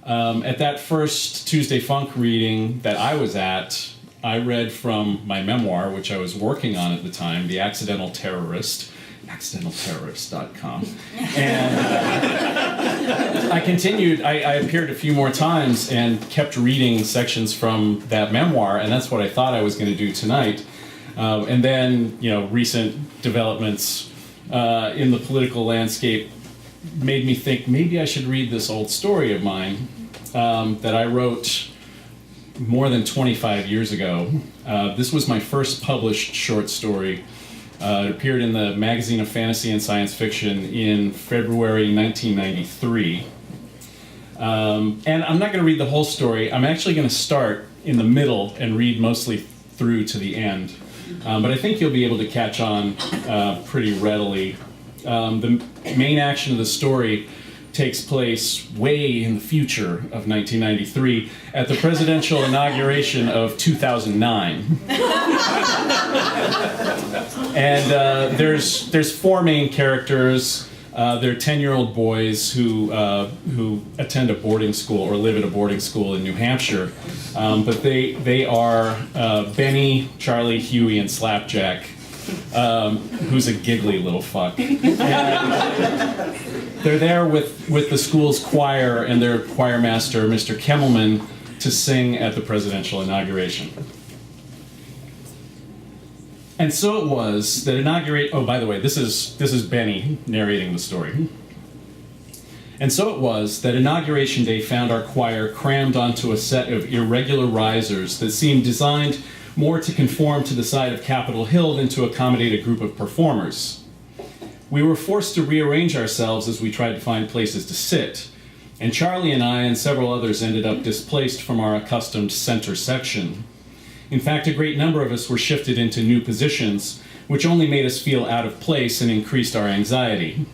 At that first Tuesday Funk reading that I was at, I read from my memoir, which I was working on at the time, The Accidental Terrorist, accidentalterrorist.com. And I continued, I appeared a few more times and kept reading sections from that memoir, and that's what I thought I was going to do tonight. And then, recent developments in the political landscape made me think maybe I should read this old story of mine that I wrote more than 25 years ago. This was my first published short story. It appeared in the Magazine of Fantasy and Science Fiction in February 1993. And I'm not going to read the whole story. I'm actually going to start in the middle and read mostly through to the end. But I think you'll be able to catch on pretty readily. The main action of the story takes place way in the future of 1993 at the presidential inauguration of 2009. And there's four main characters. They're 10-year-old boys who attend a boarding school or live at a boarding school in New Hampshire. But they are Benny, Charlie, Huey, and Slapjack, who's a giggly little fuck. And they're there with the school's choir and their choir master, Mr. Kemmelman, to sing at the presidential inauguration. And so it was that oh, by the way, this is Benny narrating the story. And so it was that Inauguration Day found our choir crammed onto a set of irregular risers that seemed designed more to conform to the side of Capitol Hill than to accommodate a group of performers. We were forced to rearrange ourselves as we tried to find places to sit, and Charlie and I and several others ended up displaced from our accustomed center section. In fact, a great number of us were shifted into new positions, which only made us feel out of place and increased our anxiety.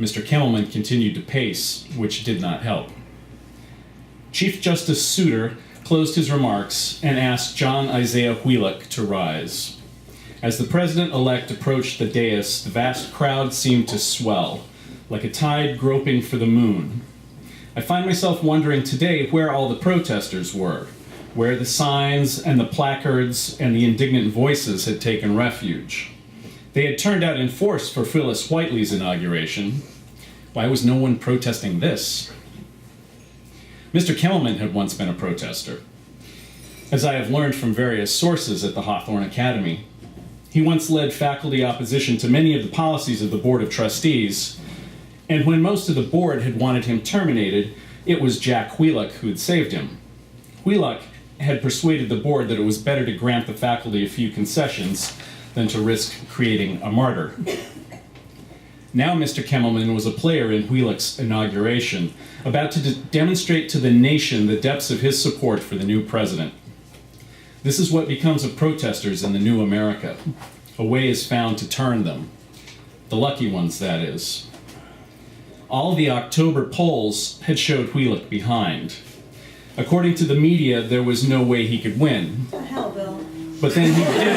Mr. Kemmelman continued to pace, which did not help. Chief Justice Souter closed his remarks and asked John Isaiah Wheelock to rise. As the president-elect approached the dais, the vast crowd seemed to swell, like a tide groping for the moon. I find myself wondering today where all the protesters were, where the signs and the placards and the indignant voices had taken refuge. They had turned out in force for Phyllis Whiteley's inauguration. Why was no one protesting this? Mr. Kemmelman had once been a protester, as I have learned from various sources at the Hawthorne Academy. He once led faculty opposition to many of the policies of the Board of Trustees, and when most of the board had wanted him terminated, it was Jack Wheelock who had saved him. Wheelock had persuaded the board that it was better to grant the faculty a few concessions than to risk creating a martyr. Now Mr. Kemmelman was a player in Wheelock's inauguration, about to demonstrate to the nation the depths of his support for the new president. This is what becomes of protesters in the new America. A way is found to turn them. The lucky ones, that is. All the October polls had showed Wheelock behind. According to the media, there was no way he could win. What the hell, Bill? But then he did.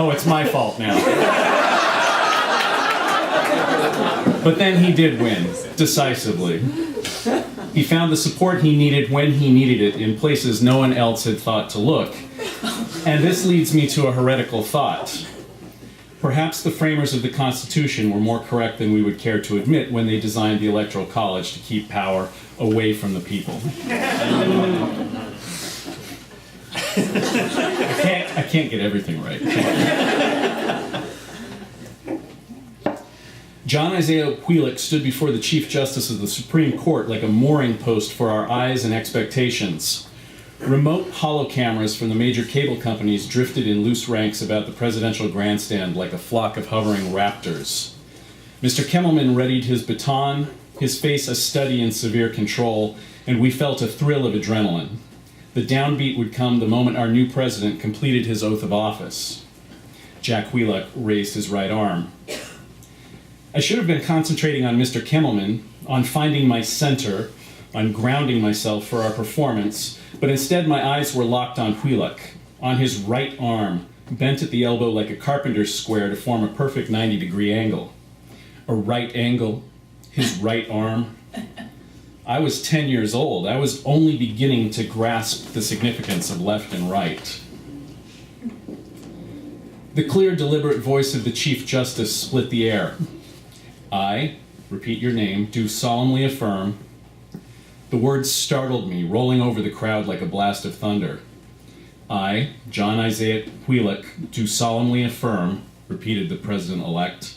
Oh, it's my fault now. But then he did win, decisively. He found the support he needed when he needed it in places no one else had thought to look. And this leads me to a heretical thought. Perhaps the framers of the Constitution were more correct than we would care to admit when they designed the Electoral College to keep power away from the people. I can't get everything right. John Isaiah Wheelock stood before the Chief Justice of the Supreme Court like a mooring post for our eyes and expectations. Remote holo cameras from the major cable companies drifted in loose ranks about the presidential grandstand like a flock of hovering raptors. Mr. Kemmelman readied his baton, his face a study in severe control, and we felt a thrill of adrenaline. The downbeat would come the moment our new president completed his oath of office. Jack Wheelock raised his right arm. I should have been concentrating on Mr. Kemmelman, on finding my center, on grounding myself for our performance, but instead my eyes were locked on Wheelock, on his right arm, bent at the elbow like a carpenter's square to form a perfect 90-degree angle. a right angle, his right arm. I was 10 years old. I was only beginning to grasp the significance of left and right. The clear, deliberate voice of the Chief Justice split the air. I, repeat your name, do solemnly affirm. The words startled me, rolling over the crowd like a blast of thunder. I, John Isaiah Wheelock, do solemnly affirm, repeated the President-elect.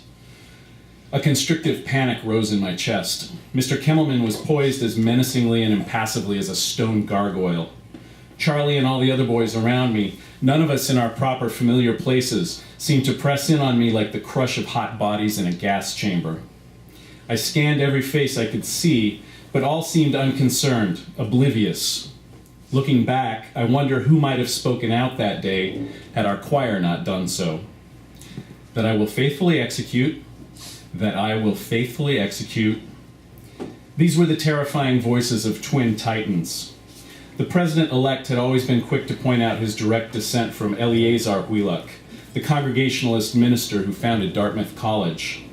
A constrictive panic rose in my chest. Mr. Kimmelman was poised as menacingly and impassively as a stone gargoyle. Charlie and all the other boys around me, none of us in our proper familiar places, seemed to press in on me like the crush of hot bodies in a gas chamber. I scanned every face I could see, but all seemed unconcerned, oblivious. Looking back, I wonder who might have spoken out that day had our choir not done so. That I will faithfully execute. That I will faithfully execute. These were the terrifying voices of twin titans. The President-elect had always been quick to point out his direct descent from Eleazar Wheelock, the Congregationalist minister who founded Dartmouth College.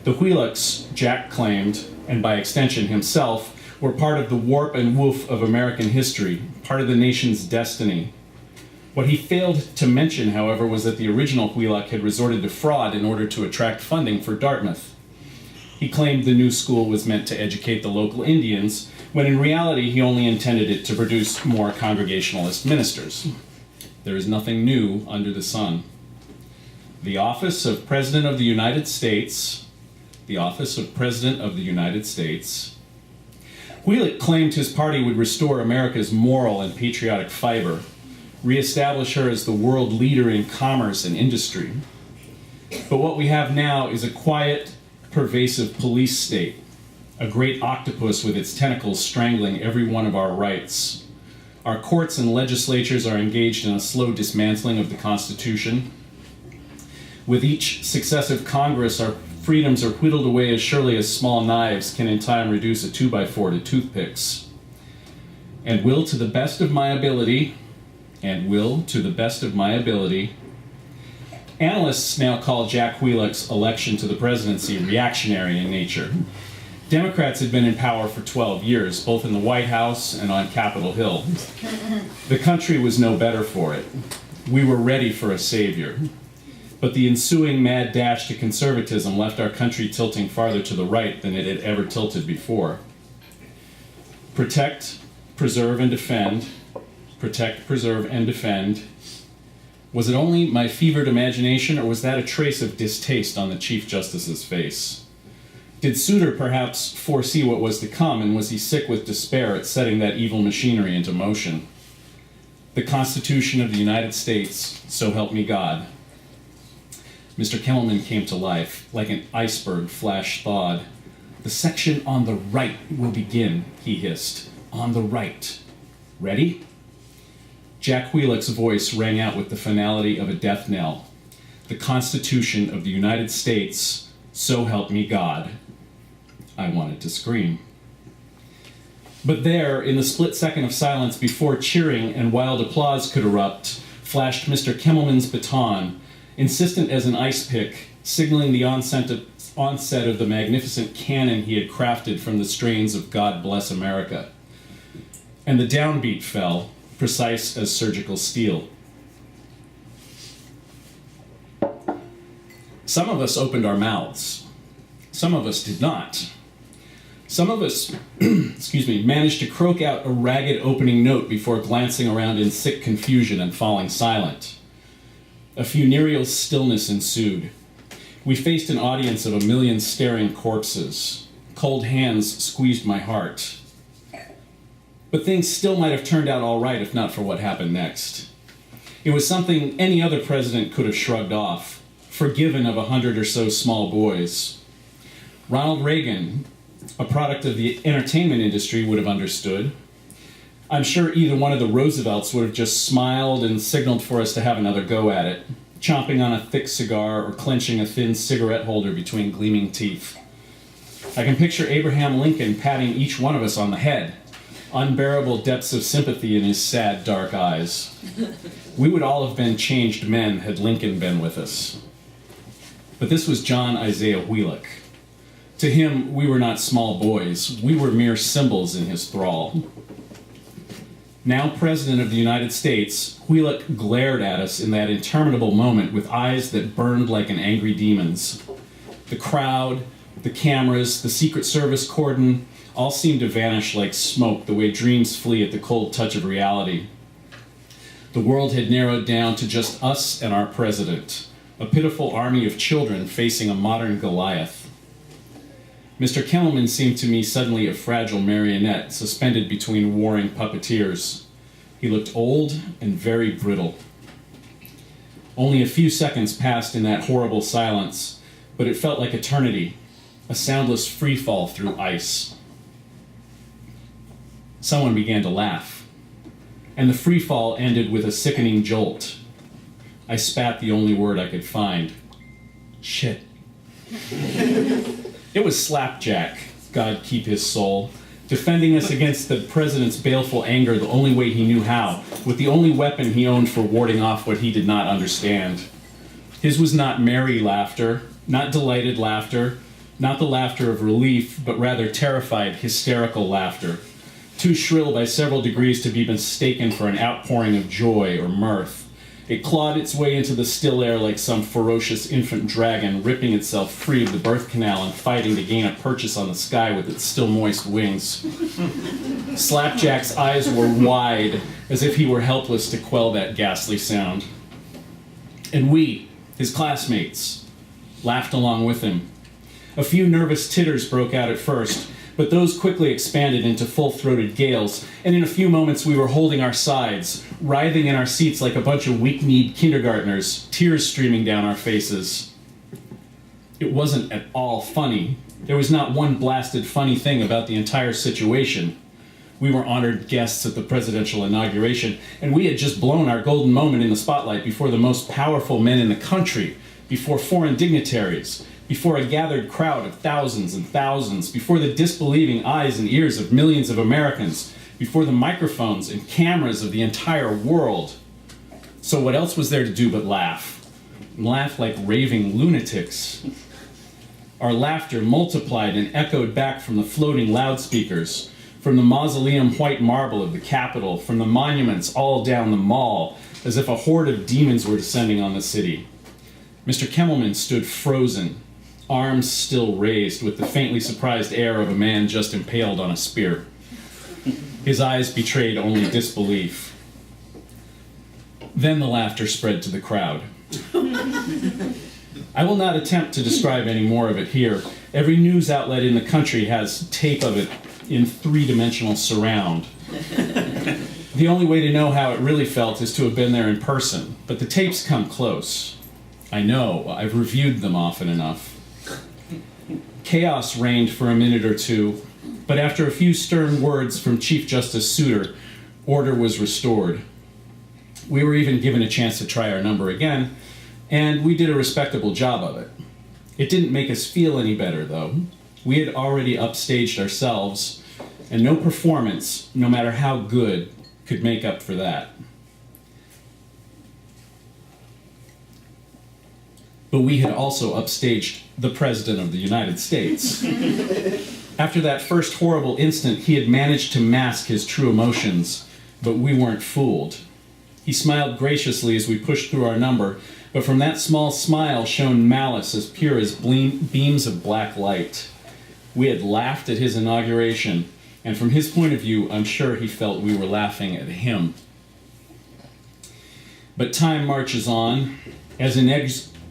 The Wheelocks, Jack claimed, and by extension himself, were part of the warp and woof of American history, part of the nation's destiny. What he failed to mention, however, was that the original Wheelock had resorted to fraud in order to attract funding for Dartmouth. He claimed the new school was meant to educate the local Indians, when in reality he only intended it to produce more Congregationalist ministers. There is nothing new under the sun. The office of President of the United States, Wheelock claimed his party would restore America's moral and patriotic fiber, reestablish her as the world leader in commerce and industry. But what we have now is a quiet, pervasive police state, a great octopus with its tentacles strangling every one of our rights. Our courts and legislatures are engaged in a slow dismantling of the Constitution. With each successive Congress, our freedoms are whittled away as surely as small knives can in time reduce a 2x4 to toothpicks. And will, to the best of my ability, analysts now call Jack Wheelock's election to the presidency reactionary in nature. Democrats had been in power for 12 years, both in the White House and on Capitol Hill. The country was no better for it. We were ready for a savior. But the ensuing mad dash to conservatism left our country tilting farther to the right than it had ever tilted before. Protect, preserve, and defend. Protect, preserve, and defend. Was it only my fevered imagination, or was that a trace of distaste on the Chief Justice's face? Did Souter perhaps foresee what was to come, and was he sick with despair at setting that evil machinery into motion? The Constitution of the United States, so help me God. Mr. Kimmelman came to life, like an iceberg flash thawed. The section on the right will begin, he hissed. On the right. Ready? Jack Wheelock's voice rang out with the finality of a death knell. The Constitution of the United States, so help me God. I wanted to scream. But there, in the split second of silence before cheering and wild applause could erupt, flashed Mr. Kimmelman's baton, insistent as an ice pick, signaling the onset of the magnificent cannon he had crafted from the strains of God Bless America. And the downbeat fell, precise as surgical steel. Some of us opened our mouths. Some of us did not. Some of us, managed to croak out a ragged opening note before glancing around in sick confusion and falling silent. A funereal stillness ensued. We faced an audience of 1 million staring corpses. Cold hands squeezed my heart. But things still might have turned out all right if not for what happened next. It was something any other president could have shrugged off, forgiven of 100 or so small boys. Ronald Reagan, a product of the entertainment industry, would have understood. I'm sure either one of the Roosevelts would have just smiled and signaled for us to have another go at it, chomping on a thick cigar or clenching a thin cigarette holder between gleaming teeth. I can picture Abraham Lincoln patting each one of us on the head, unbearable depths of sympathy in his sad, dark eyes. We would all have been changed men had Lincoln been with us. But this was John Isaiah Wheelock, To him, we were not small boys. We were mere symbols in his thrall. Now President of the United States, Huiluk glared at us in that interminable moment with eyes that burned like an angry demon's. The crowd, the cameras, the Secret Service cordon, all seemed to vanish like smoke, the way dreams flee at the cold touch of reality. The world had narrowed down to just us and our president, a pitiful army of children facing a modern Goliath. Mr. Kellerman seemed to me suddenly a fragile marionette suspended between warring puppeteers. He looked old and very brittle. Only a few seconds passed in that horrible silence, but it felt like eternity, a soundless freefall through ice. Someone began to laugh, and the freefall ended with a sickening jolt. I spat the only word I could find. Shit. It was Slapjack, God keep his soul, defending us against the president's baleful anger the only way he knew how, with the only weapon he owned for warding off what he did not understand. His was not merry laughter, not delighted laughter, not the laughter of relief, but rather terrified, hysterical laughter, too shrill by several degrees to be mistaken for an outpouring of joy or mirth. It clawed its way into the still air like some ferocious infant dragon, ripping itself free of the birth canal and fighting to gain a purchase on the sky with its still moist wings. Slapjack's eyes were wide, as if he were helpless to quell that ghastly sound. And we, his classmates, laughed along with him. A few nervous titters broke out at first, but those quickly expanded into full-throated gales, and in a few moments we were holding our sides, writhing in our seats like a bunch of weak-kneed kindergartners, tears streaming down our faces. It wasn't at all funny. There was not one blasted funny thing about the entire situation. We were honored guests at the presidential inauguration, and we had just blown our golden moment in the spotlight before the most powerful men in the country, before foreign dignitaries, before a gathered crowd of thousands and thousands, before the disbelieving eyes and ears of millions of Americans, before the microphones and cameras of the entire world. So what else was there to do but laugh? Laugh like raving lunatics. Our laughter multiplied and echoed back from the floating loudspeakers, from the mausoleum white marble of the Capitol, from the monuments all down the mall, as if a horde of demons were descending on the city. Mr. Kemmelman stood frozen, arms still raised, with the faintly surprised air of a man just impaled on a spear. His eyes betrayed only disbelief. Then the laughter spread to the crowd. I will not attempt to describe any more of it here. Every news outlet in the country has tape of it in three-dimensional surround. The only way to know how it really felt is to have been there in person, but the tapes come close. I know, I've reviewed them often enough. Chaos reigned for a minute or two, but after a few stern words from Chief Justice Souter, order was restored. We were even given a chance to try our number again, and we did a respectable job of it. It didn't make us feel any better, though. We had already upstaged ourselves, and no performance, no matter how good, could make up for that. But we had also upstaged the President of the United States. After that first horrible instant, he had managed to mask his true emotions, but we weren't fooled. He smiled graciously as we pushed through our number, but from that small smile shone malice as pure as beams of black light. We had laughed at his inauguration, and from his point of view, I'm sure he felt we were laughing at him. But time marches on, as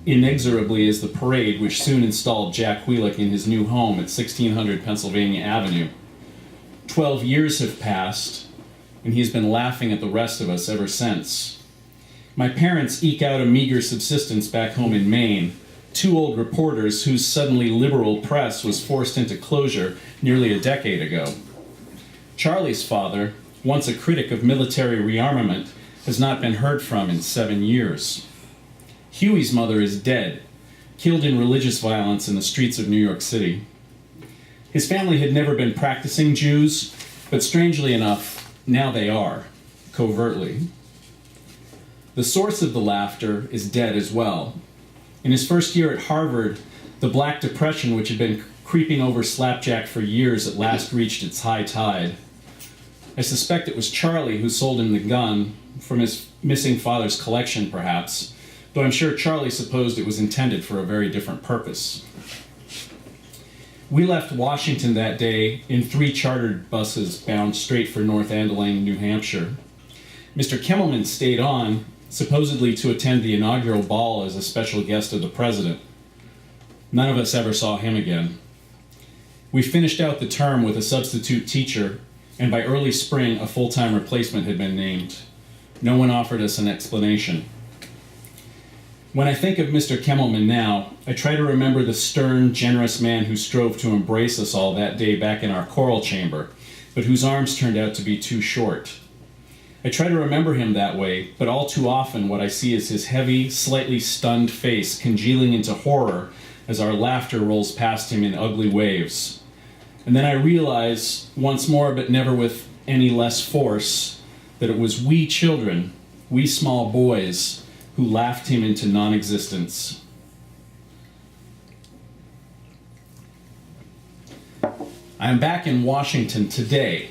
inexorably as the parade which soon installed Jack Huiluk in his new home at 1600 Pennsylvania Avenue. 12 years have passed, and he has been laughing at the rest of us ever since. My parents eke out a meager subsistence back home in Maine, two old reporters whose suddenly liberal press was forced into closure nearly a decade ago. Charlie's father, once a critic of military rearmament, has not been heard from in 7 years. Huey's mother is dead, killed in religious violence in the streets of New York City. His family had never been practicing Jews, but strangely enough, now they are, covertly. The source of the laughter is dead as well. In his first year at Harvard, the Black Depression, which had been creeping over Slapjack for years, at last reached its high tide. I suspect it was Charlie who sold him the gun, from his missing father's collection, perhaps, though I'm sure Charlie supposed it was intended for a very different purpose. We left Washington that day in 3 chartered buses bound straight for North Andelang, New Hampshire. Mr. Kimmelman stayed on, supposedly to attend the inaugural ball as a special guest of the president. None of us ever saw him again. We finished out the term with a substitute teacher, and by early spring, a full-time replacement had been named. No one offered us an explanation. When I think of Mr. Kimmelman now, I try to remember the stern, generous man who strove to embrace us all that day back in our choral chamber, but whose arms turned out to be too short. I try to remember him that way, but all too often what I see is his heavy, slightly stunned face congealing into horror as our laughter rolls past him in ugly waves. And then I realize, once more but never with any less force, that it was we children, we small boys, who laughed him into non-existence. I am back in Washington today,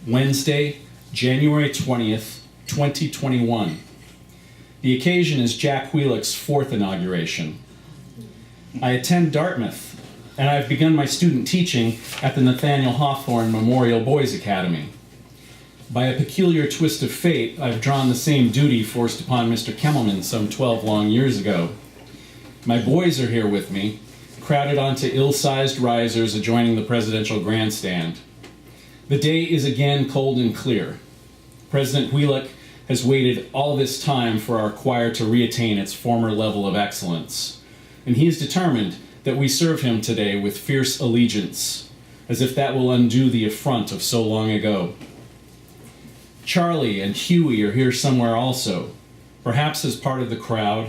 Wednesday, January 20th, 2021. The occasion is Jack Wheelock's 4th inauguration. I attend Dartmouth, and I've begun my student teaching at the Nathaniel Hawthorne Memorial Boys Academy. By a peculiar twist of fate, I've drawn the same duty forced upon Mr. Kimmelman some 12 long years ago. My boys are here with me, crowded onto ill-sized risers adjoining the presidential grandstand. The day is again cold and clear. President Wheelock has waited all this time for our choir to reattain its former level of excellence, and he is determined that we serve him today with fierce allegiance, as if that will undo the affront of so long ago. Charlie and Huey are here somewhere also, perhaps as part of the crowd,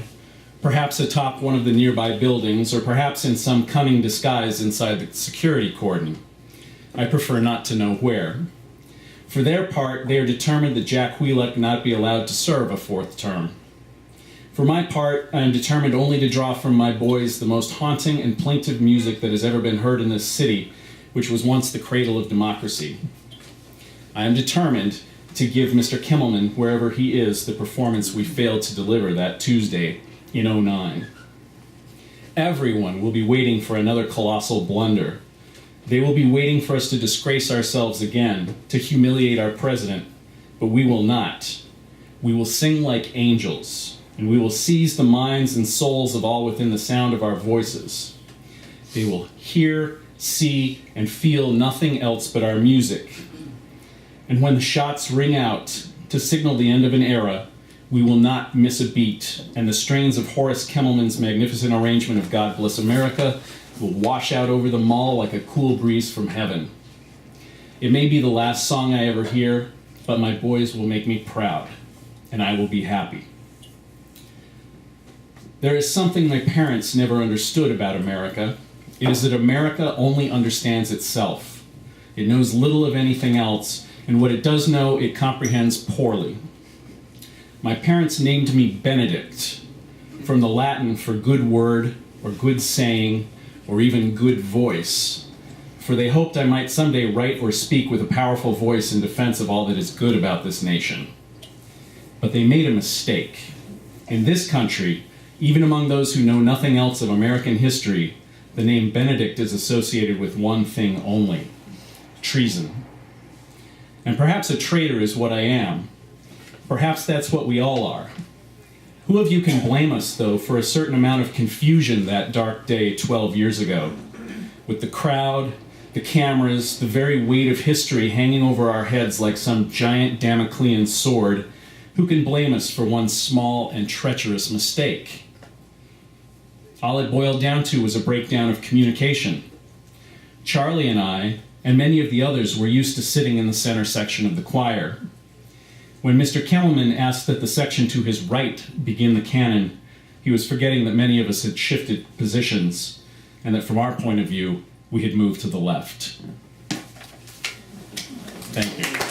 perhaps atop one of the nearby buildings, or perhaps in some cunning disguise inside the security cordon. I prefer not to know where. For their part, they are determined that Jack Wheelock not be allowed to serve a 4th term. For my part, I am determined only to draw from my boys the most haunting and plaintive music that has ever been heard in this city, which was once the cradle of democracy. I am determined to give Mr. Kimmelman, wherever he is, the performance we failed to deliver that Tuesday in '09. Everyone will be waiting for another colossal blunder. They will be waiting for us to disgrace ourselves again, to humiliate our president, but we will not. We will sing like angels, and we will seize the minds and souls of all within the sound of our voices. They will hear, see, and feel nothing else but our music. And when the shots ring out to signal the end of an era, we will not miss a beat, and the strains of Horace Kimmelman's magnificent arrangement of God Bless America will wash out over the mall like a cool breeze from heaven. It may be the last song I ever hear, but my boys will make me proud, and I will be happy. There is something my parents never understood about America. It is that America only understands itself. It knows little of anything else, and what it does know, it comprehends poorly. My parents named me Benedict, from the Latin for good word, or good saying, or even good voice, for they hoped I might someday write or speak with a powerful voice in defense of all that is good about this nation. But they made a mistake. In this country, even among those who know nothing else of American history, the name Benedict is associated with one thing only: treason. And perhaps a traitor is what I am. Perhaps that's what we all are. Who of you can blame us, though, for a certain amount of confusion that dark day 12 years ago? With the crowd, the cameras, the very weight of history hanging over our heads like some giant Damoclean sword, who can blame us for one small and treacherous mistake? All it boiled down to was a breakdown of communication. Charlie and I, and many of the others, were used to sitting in the center section of the choir. When Mr. Kimmelman asked that the section to his right begin the canon, he was forgetting that many of us had shifted positions, and that from our point of view, we had moved to the left. Thank you.